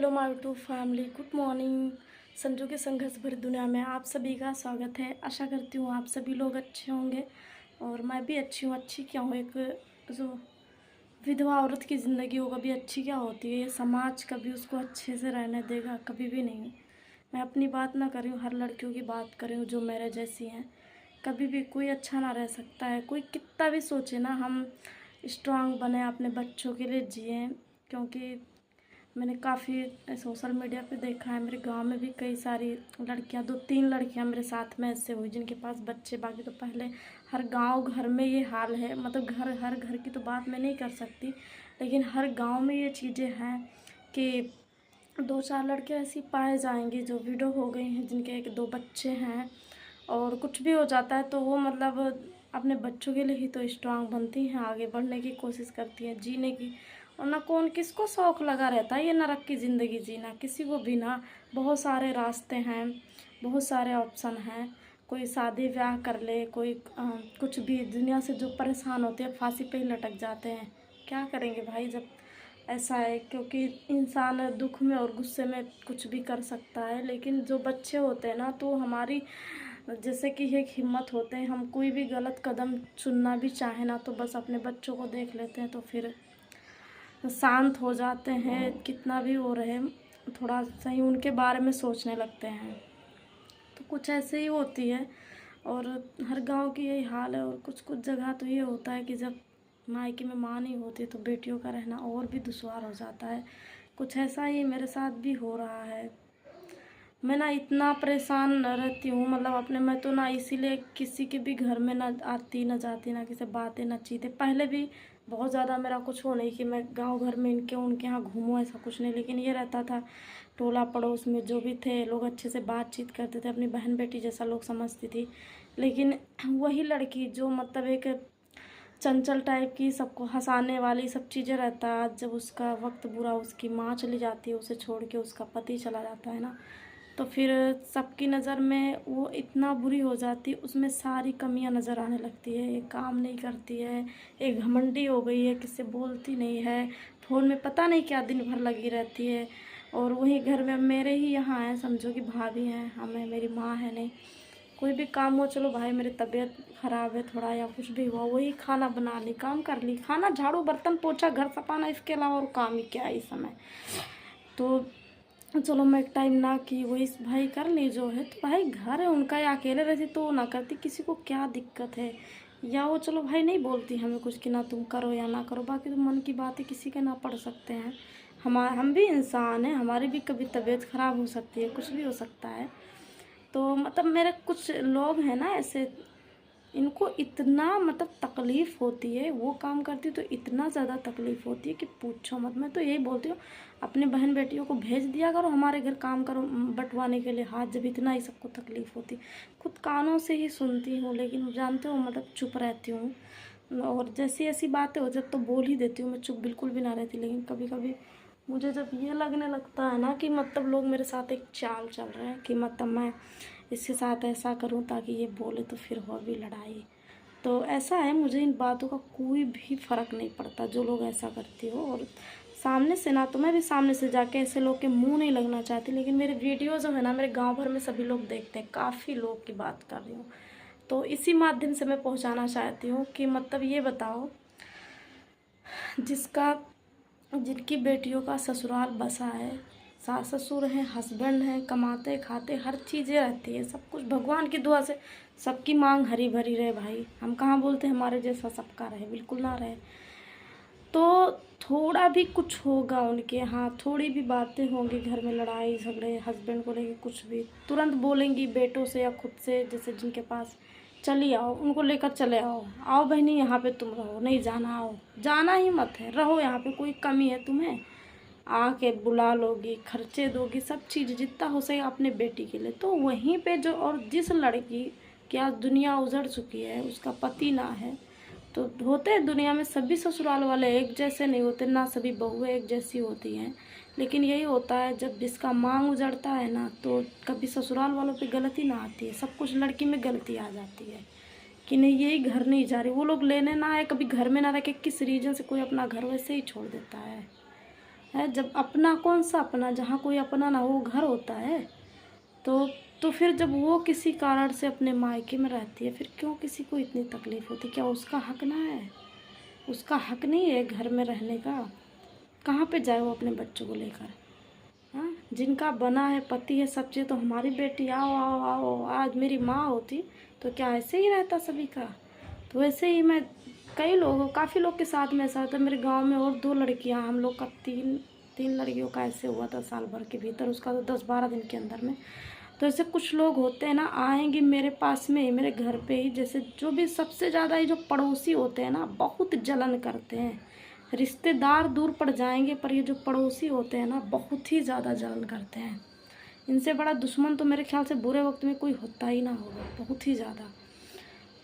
Hello my YouTube family, good morning. Sanju के संघर्ष भरी दुनिया में आप सभी का स्वागत है। आशा करती हूँ आप सभी लोग अच्छे होंगे और मैं भी अच्छी हूँ। अच्छी क्या हूँ, एक जो विधवा औरत की ज़िंदगी वो कभी अच्छी क्या होती है, ये समाज कभी उसको अच्छे से रहने देगा, कभी भी नहीं। मैं अपनी बात ना कर रही हूँ, हर लड़कियों की बात कर रही हूँ जो मेरे जैसी हैं। कभी भी कोई अच्छा ना रह सकता है। कोई कितना भी सोचे ना, हम स्ट्रांग बने, अपने बच्चों के लिए जिएँ। क्योंकि मैंने काफ़ी सोशल मीडिया पे देखा है, मेरे गांव में भी कई सारी लड़कियां, 2-3 लड़कियां मेरे साथ में ऐसे हुई जिनके पास बच्चे। बाकी तो पहले हर गांव घर में ये हाल है, मतलब हर घर की तो बात मैं नहीं कर सकती, लेकिन हर गांव में ये चीज़ें हैं कि 2-4 लड़के ऐसी पाए जाएंगे जो विडो हो गई हैं, जिनके 1-2 बच्चे हैं और कुछ भी हो जाता है तो वो मतलब अपने बच्चों के लिए ही तो स्ट्रांग बनती हैं, आगे बढ़ने की कोशिश करती हैं, जीने की। और ना कौन किसको शौक़ लगा रहता है ये नरक की ज़िंदगी जीना, किसी को भी ना। बहुत सारे रास्ते हैं, बहुत सारे ऑप्शन हैं। कोई शादी ब्याह कर ले, कोई कुछ भी, दुनिया से जो परेशान होते हैं फांसी पे ही लटक जाते हैं। क्या करेंगे भाई जब ऐसा है, क्योंकि इंसान दुख में और गुस्से में कुछ भी कर सकता है। लेकिन जो बच्चे होते हैं ना, तो हमारी जैसे कि एक हिम्मत होते हैं, हम कोई भी गलत कदम चुनना भी चाहे ना तो बस अपने बच्चों को देख लेते हैं तो फिर शांत हो जाते हैं। कितना भी हो रहे, थोड़ा सही उनके बारे में सोचने लगते हैं। तो कुछ ऐसे ही होती है और हर गांव की यही हाल है। और कुछ कुछ जगह तो ये होता है कि जब मायके में माँ नहीं होती तो बेटियों का रहना और भी दुश्वार हो जाता है। कुछ ऐसा ही मेरे साथ भी हो रहा है। मैं ना इतना परेशान रहती हूँ, मतलब अपने, मैं तो ना इसीलिए किसी के भी घर में ना आती ना जाती, ना किसी बातें ना चीतें। पहले भी बहुत ज़्यादा मेरा कुछ हो नहीं कि मैं गांव घर में इनके उनके यहाँ घूमूँ, ऐसा कुछ नहीं। लेकिन ये रहता था टोला पड़ोस में जो भी थे लोग अच्छे से बातचीत करते थे, अपनी बहन बेटी जैसा लोग समझती थी। लेकिन वही लड़की जो मतलब एक चंचल टाइप की, सबको हंसाने वाली, सब चीज़ें रहता है, आज जब उसका वक्त बुरा, उसकी माँ चली जाती है उसे छोड़ के, उसका पति चला जाता है ना, तो फिर सबकी नज़र में वो इतना बुरी हो जाती, उसमें सारी कमियां नज़र आने लगती है। एक काम नहीं करती है, एक घमंडी हो गई है, किससे बोलती नहीं है, फ़ोन में पता नहीं क्या दिन भर लगी रहती है। और वही घर में मेरे ही यहाँ है, समझो कि भाभी हैं, हमें, मेरी माँ है नहीं। कोई भी काम हो, चलो भाई मेरी तबीयत ख़राब है थोड़ा या कुछ भी हुआ, वही खाना बना ली, काम कर ली, खाना, झाड़ू, बर्तन, पोछा, घर सफाना, इसके अलावा और काम ही क्या है इस समय। तो चलो मैं एक टाइम ना की, वही भाई कर ली जो है, तो भाई घर है उनका, या अकेले रहती तो ना करती, किसी को क्या दिक्कत है। या वो चलो भाई नहीं बोलती हमें कुछ कि ना तुम करो या ना करो, बाकी तो मन की बातें किसी के ना पढ़ सकते हैं। हम भी इंसान हैं, हमारी भी कभी तबीयत ख़राब हो सकती है, कुछ भी हो सकता है। तो मतलब मेरे कुछ लोग हैं ना ऐसे, इनको इतना मतलब तकलीफ़ होती है, वो काम करती तो इतना ज़्यादा तकलीफ़ होती है कि पूछो मत। मैं तो यही बोलती हूँ, अपनी बहन बेटियों को भेज दिया करो हमारे घर काम करो बंटवाने के लिए हाथ, जब इतना ही सबको तकलीफ़ होती। खुद कानों से ही सुनती हूँ, लेकिन जानते हो मतलब चुप रहती हूँ। और जैसी ऐसी बातें हो जब तो बोल ही देती हूँ, मैं चुप बिल्कुल भी ना रहती। लेकिन कभी कभी मुझे जब ये लगने लगता है ना कि मतलब लोग मेरे साथ एक चाल चल रहे हैं कि मतलब मैं इसके साथ ऐसा करूं ताकि ये बोले, तो फिर हो भी लड़ाई। तो ऐसा है, मुझे इन बातों का कोई भी फ़र्क नहीं पड़ता जो लोग ऐसा करती हो। और सामने से ना, तो मैं भी सामने से जाके ऐसे लोग के मुंह नहीं लगना चाहती, लेकिन मेरे वीडियो जो है ना, मेरे गांव भर में सभी लोग देखते हैं, काफ़ी लोग की बात कर रही हूँ। तो इसी माध्यम से मैं पहुँचाना चाहती हूँ कि मतलब ये बताओ, जिसका जिनकी बेटियों का ससुराल बसा है, सास ससुर हैं, हस्बैंड हैं, कमाते खाते हर चीज़ें रहती है, सब कुछ भगवान की दुआ से सबकी मांग हरी भरी रहे भाई। हम कहाँ बोलते हमारे जैसा सबका रहे, बिल्कुल ना रहे। तो थोड़ा भी कुछ होगा उनके यहाँ, थोड़ी भी बातें होंगी घर में, लड़ाई झगड़े हस्बैंड को लेके, कुछ भी तुरंत बोलेंगी बेटों से या खुद से, जैसे जिनके पास, चली आओ, उनको लेकर चले आओ, आओ बहनी यहाँ पे तुम रहो, नहीं जाना, आओ, जाना ही मत है, रहो यहाँ पे, कोई कमी है तुम्हें, आके बुला लोगी, खर्चे दोगी, सब चीज़ जितना हो सके अपने बेटी के लिए। तो वहीं पे जो, और जिस लड़की की आज दुनिया उजड़ चुकी है, उसका पति ना है, तो होते हैं दुनिया में सभी ससुराल वाले एक जैसे नहीं होते, ना सभी बहुएं एक जैसी होती हैं। लेकिन यही होता है, जब जिसका मांग उजड़ता है ना, तो कभी ससुराल वालों पे गलती ना आती है, सब कुछ लड़की में गलती आ जाती है कि नहीं यही घर नहीं जा रही, वो लोग लेने ना आए, कभी घर में ना रह के किस रीजन से कोई अपना घर वैसे ही छोड़ देता है। है। जब अपना कौन सा अपना, जहाँ कोई अपना ना वो घर होता है। तो फिर जब वो किसी कारण से अपने मायके में रहती है, फिर क्यों किसी को इतनी तकलीफ़ होती? क्या उसका हक ना है? उसका हक नहीं है घर में रहने का? कहाँ पे जाए वो अपने बच्चों को लेकर? हाँ, जिनका बना है, पति है, सब चीज़, तो हमारी बेटी आओ आओ आओ, आज मेरी माँ होती तो क्या ऐसे ही रहता सभी का? तो वैसे ही मैं कई लोगों, काफ़ी लोग के साथ में ऐसा होता है। मेरे गांव में और 2 लड़कियां, हम लोग का तीन तीन लड़कियों का ऐसे हुआ था साल भर के भीतर, उसका तो 10-12 दिन के अंदर में। तो ऐसे कुछ लोग होते हैं ना, आएंगे मेरे पास में, मेरे घर पे ही, जैसे जो भी सबसे ज़्यादा ये जो पड़ोसी होते हैं ना, बहुत जलन करते हैं। रिश्तेदार दूर पड़ जाएंगे, पर ये जो पड़ोसी होते हैं ना, बहुत ही ज़्यादा जलन करते हैं। इनसे बड़ा दुश्मन तो मेरे ख्याल से बुरे वक्त में कोई होता ही ना होगा, बहुत ही ज़्यादा।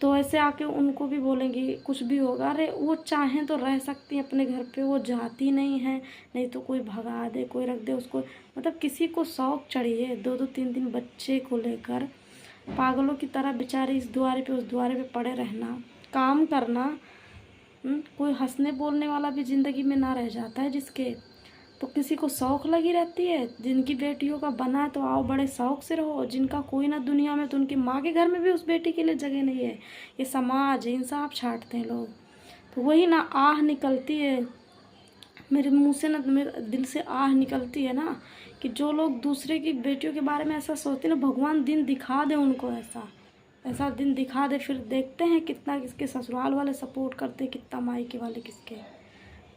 तो ऐसे आके उनको भी बोलेंगी कुछ भी होगा, अरे वो चाहें तो रह सकती हैं अपने घर पे, वो जाती नहीं है, नहीं तो कोई भगा दे, कोई रख दे उसको। मतलब किसी को शौक चढ़िए 2-2 3-3 बच्चे को लेकर पागलों की तरह बेचारे इस द्वारे पे उस द्वारे पे पड़े रहना, काम करना। कोई हंसने बोलने वाला भी ज़िंदगी में ना रह जाता है जिसके, तो किसी को शौक लगी रहती है। जिनकी बेटियों का बना है तो आओ बड़े शौक से रहो, जिनका कोई ना दुनिया में, तो उनकी माँ के घर में भी उस बेटी के लिए जगह नहीं है। ये समाज है, इंसाफ छांटते हैं लोग। तो वही ना आह निकलती है मेरे मुंह से ना, मेरे दिल से आह निकलती है ना, कि जो लोग दूसरे की बेटियों के बारे में ऐसा सोचते हैं ना, भगवान दिन दिखा दे उनको, ऐसा ऐसा दिन दिखा दे। फिर देखते हैं कितना किसके ससुराल वाले सपोर्ट करते हैं, कितना मायके वाले किसके,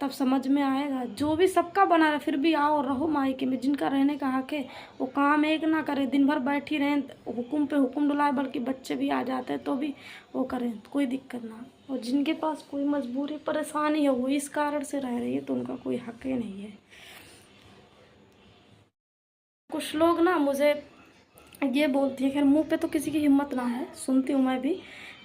तब समझ में आएगा। जो भी सबका बना रहे, फिर भी आओ रहो मायके में, जिनका रहने का हक है वो काम एक ना करे, दिन भर बैठी रहें, हुक्म पे हुक्म डुलाए, बल्कि बच्चे भी आ जाते हैं तो भी वो करें, कोई दिक्कत ना। और जिनके पास कोई मजबूरी परेशानी है, वो इस कारण से रह रही है, तो उनका कोई हक ही नहीं है। कुछ लोग ना मुझे ये बोलती है, खैर मुंह पे तो किसी की हिम्मत ना है, सुनती हूँ मैं भी।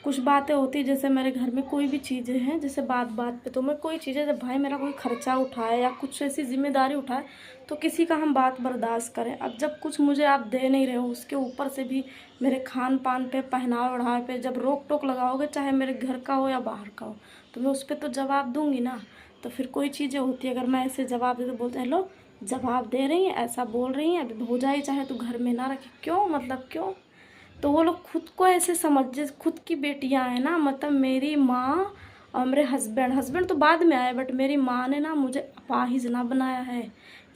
कुछ बातें होती है, जैसे मेरे घर में कोई भी चीज़ें हैं, जैसे बात बात पे तो मैं कोई चीज़ें, जब भाई मेरा कोई खर्चा उठाए या कुछ ऐसी जिम्मेदारी उठाए, तो किसी का हम बात बर्दाश्त करें। अब जब कुछ मुझे आप दे नहीं रहे हो, उसके ऊपर से भी मेरे खान पान पे, पहनाव ओढ़ाव पे जब रोक टोक लगाओगे, चाहे मेरे घर का हो या बाहर का हो, तो मैं उस पर तो जवाब दूंगी ना। तो फिर कोई चीज़ें होती है, अगर मैं ऐसे जवाब दे तो बोलते हैं, लो जवाब दे रही हैं, ऐसा बोल रही हैं, अभी हो जाए चाहे तो घर में ना रखे, क्यों, मतलब क्यों? तो वो लोग खुद को ऐसे समझ, जैसे खुद की बेटियां हैं ना, मतलब मेरी माँ और मेरे हस्बैंड तो बाद में आए, बट मेरी माँ ने ना मुझे अपाहिज ना बनाया है,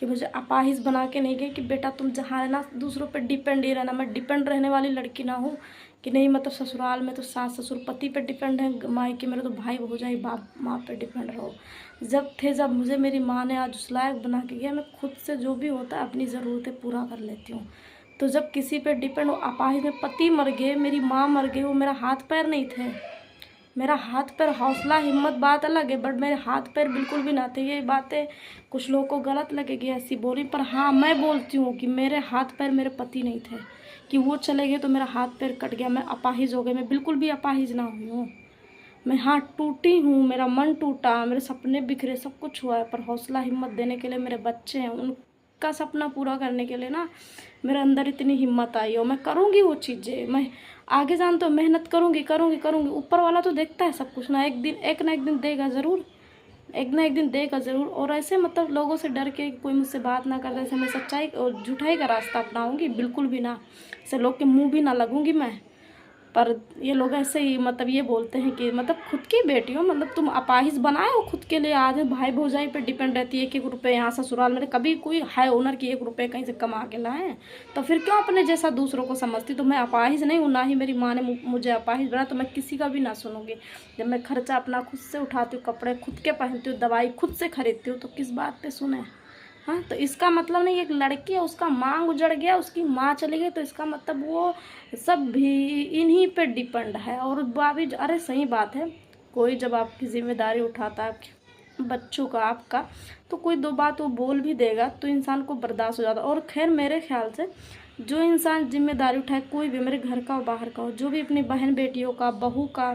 कि मुझे अपाहिज बना के नहीं गई कि बेटा तुम जहाँ रहना दूसरों पे डिपेंड ही रहना। मैं डिपेंड रहने वाली लड़की ना हूँ, कि नहीं मतलब ससुराल में तो सास ससुर पति पे डिपेंड है, मायके मेरे तो भाई भौजाई बाप माँ पे डिपेंड रहो। जब मुझे मेरी माँ ने आज उस लायक बना के गया, मैं खुद से जो भी होता है अपनी ज़रूरतें पूरा कर लेती हूँ। तो जब किसी पे डिपेंड हो, अपाहिज में पति मर गए, मेरी माँ मर गई, वो मेरा हाथ पैर नहीं थे। मेरा हाथ पैर, हौसला हिम्मत बात अलग है, बट मेरे हाथ पैर बिल्कुल भी ना थे। ये बातें कुछ लोगों को गलत लगेगी ऐसी बोली, पर हाँ मैं बोलती हूँ कि मेरे हाथ पैर मेरे पति नहीं थे, कि वो चले गए तो मेरा हाथ पैर कट गया, मैं अपाहिज हो गई। मैं बिल्कुल भी अपाहिज ना हुई हूँ। मैं हाँ टूटी हूँ, मेरा मन टूटा, मेरे सपने बिखरे, सब कुछ हुआ है, पर हौसला हिम्मत देने के लिए मेरे बच्चे हैं, उनका सपना पूरा करने के लिए ना मेरे अंदर इतनी हिम्मत आई, और मैं करूँगी वो चीज़ें। मैं आगे जानते हो मेहनत करूँगी करूँगी करूँगी, ऊपर वाला तो देखता है सब कुछ ना, एक ना एक दिन देगा ज़रूर, एक ना एक दिन देगा ज़रूर। और ऐसे मतलब लोगों से डर के कोई मुझसे बात ना करता, ऐसे मैं सच्चाई और झूठाई का रास्ता अपनाऊँगी बिल्कुल भी ना, ऐसे लोग के मुँह भी ना लगूँगी मैं। पर ये लोग ऐसे ही मतलब ये बोलते हैं कि मतलब खुद की बेटी हो, मतलब तुम अपाहिज बनाए हो खुद के लिए, आज भाई भौजाई पे डिपेंड रहती है। 1-1 रुपये यहाँ ससुराल में कभी कोई है ओनर की 1 रुपये कहीं से कमा के लाए, तो फिर क्यों अपने जैसा दूसरों को समझती? तो मैं अपाहिज नहीं हूँ, ना ही मेरी माँ ने मुझे अपाहिज बना, तो मैं किसी का भी ना सुनूंगी। जब मैं खर्चा अपना खुद से उठाती हूँ, कपड़े खुद के पहनती हूँ, दवाई खुद से खरीदती हूँ, तो किस बात पर सुने? हाँ, तो इसका मतलब नहीं, एक लड़की है उसका मांग उजड़ गया, उसकी माँ चली गई, तो इसका मतलब वो सब भी इन्हीं पे डिपेंड है। और भाभी अरे सही बात है, कोई जब आपकी जिम्मेदारी उठाता है आपके बच्चों का, आपका, तो कोई 2 बात वो बोल भी देगा तो इंसान को बर्दाश्त हो जाता है। और खैर मेरे ख्याल से जो इंसान जिम्मेदारी उठाए, कोई भी, मेरे घर का हो बाहर का हो, जो भी अपनी बहन बेटियों का, बहू का,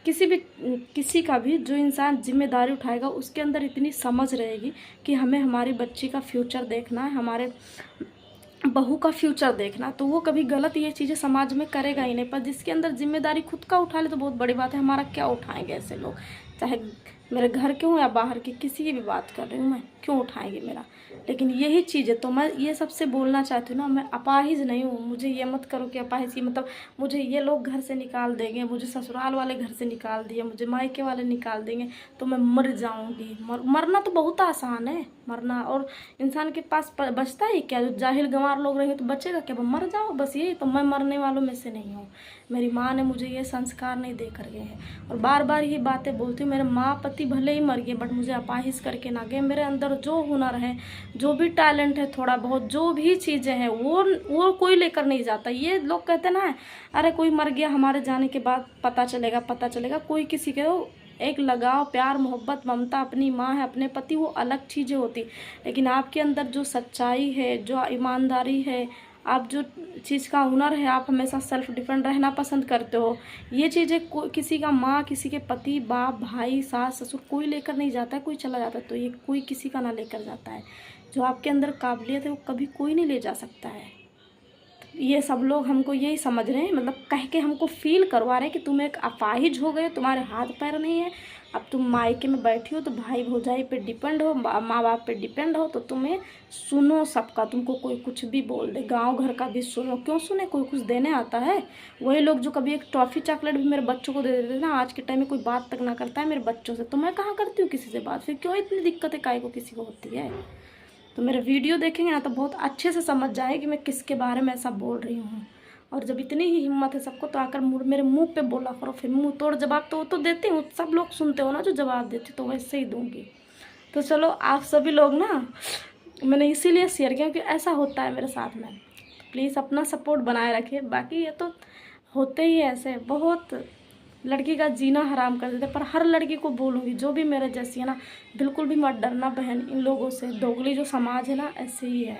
किसी का भी जो इंसान जिम्मेदारी उठाएगा, उसके अंदर इतनी समझ रहेगी कि हमें हमारी बच्ची का फ्यूचर देखना है, हमारे बहू का फ्यूचर देखना, तो वो कभी गलत ये चीज़ें समाज में करेगा ही नहीं। पर जिसके अंदर जिम्मेदारी खुद का उठा ले तो बहुत बड़ी बात है। हमारा क्या उठाएंगे ऐसे लोग, चाहे मेरे घर के हूँ या बाहर की, किसी की भी बात कर रही हूँ मैं, क्यों उठाएंगे मेरा। लेकिन यही चीज़ है, तो मैं ये सबसे बोलना चाहती हूँ ना, मैं अपाहिज नहीं हूँ। मुझे ये मत करो कि अपाहिज की मतलब मुझे ये लोग घर से निकाल देंगे, मुझे ससुराल वाले घर से निकाल दिए, मुझे मायके वाले निकाल देंगे तो मैं मर जाऊँगी। मरना तो बहुत आसान है, मरना। और इंसान के पास बचता ही क्या, जो जाहिल गंवार लोग रहेंगे तो बचेगा क्या, मर जाओ बस, यही तो। मैं मरने वालों में से नहीं हूँ। मेरी माँ ने मुझे ये संस्कार नहीं दे कर गए हैं, और बार बार ये बातें बोलती हूँ। मेरे माँ पति भले ही मर गए बट मुझे अपाहिज करके ना गए। मेरे अंदर जो हुनर है, जो भी टैलेंट है, थोड़ा बहुत जो भी चीज़ें हैं, वो कोई लेकर नहीं जाता। ये लोग कहते ना, अरे कोई मर गया, हमारे जाने के बाद पता चलेगा, पता चलेगा। कोई किसी के एक लगाव, प्यार, मोहब्बत, ममता, अपनी माँ है, अपने पति, वो अलग चीज़ें होती। लेकिन आपके अंदर जो सच्चाई है, जो ईमानदारी है, आप जो चीज़ का हुनर है, आप हमेशा सेल्फ डिफेंड रहना पसंद करते हो, ये चीज़ें किसी का माँ, किसी के पति, बाप, भाई, सास, ससुर कोई लेकर नहीं जाता है। कोई चला जाता है तो ये कोई किसी का ना लेकर जाता है। जो आपके अंदर काबिलियत है वो कभी कोई नहीं ले जा सकता है। ये सब लोग हमको यही समझ रहे हैं, मतलब कह के हमको फील करवा रहे हैं कि तुम एक अपाहिज हो गए, तुम्हारे हाथ पैर नहीं है, अब तुम मायके में बैठी हो तो भाई भौजाई पे डिपेंड हो, माँ बाप पे डिपेंड हो, तो तुम्हें सुनो सबका। तुमको कोई कुछ भी बोल दे, गांव घर का भी सुनो। क्यों सुने, कोई कुछ देने आता है। वही लोग जो कभी एक टॉफ़ी चॉकलेट भी मेरे बच्चों को दे देते ना, आज के टाइम में कोई बात तक ना करता है मेरे बच्चों से, तो मैं कहाँ करती हूँ किसी से बात। फिर क्यों इतनी दिक्कतें काहे को किसी को होती है। तो मेरा वीडियो देखेंगे ना तो बहुत अच्छे से समझ जाए कि मैं किसके बारे में ऐसा बोल रही हूँ। और जब इतनी ही हिम्मत है सबको, तो आकर मेरे मुंह पे बोला करो। फिर मुंह तोड़ जवाब तो देती हूँ, सब लोग सुनते हो ना जो जवाब देती, तो वैसे ही दूंगी। तो चलो आप सभी लोग ना, मैंने इसीलिए शेयर किया कि ऐसा होता है मेरे साथ में। प्लीज़ अपना सपोर्ट बनाए रखिए। बाकी ये तो होते ही ऐसे, बहुत लड़की का जीना हराम कर देते। पर हर लड़की को बोलूँगी जो भी मेरे जैसी है ना, बिल्कुल भी मत डरना बहन इन लोगों से। दोगली जो समाज है ना, ऐसे ही है।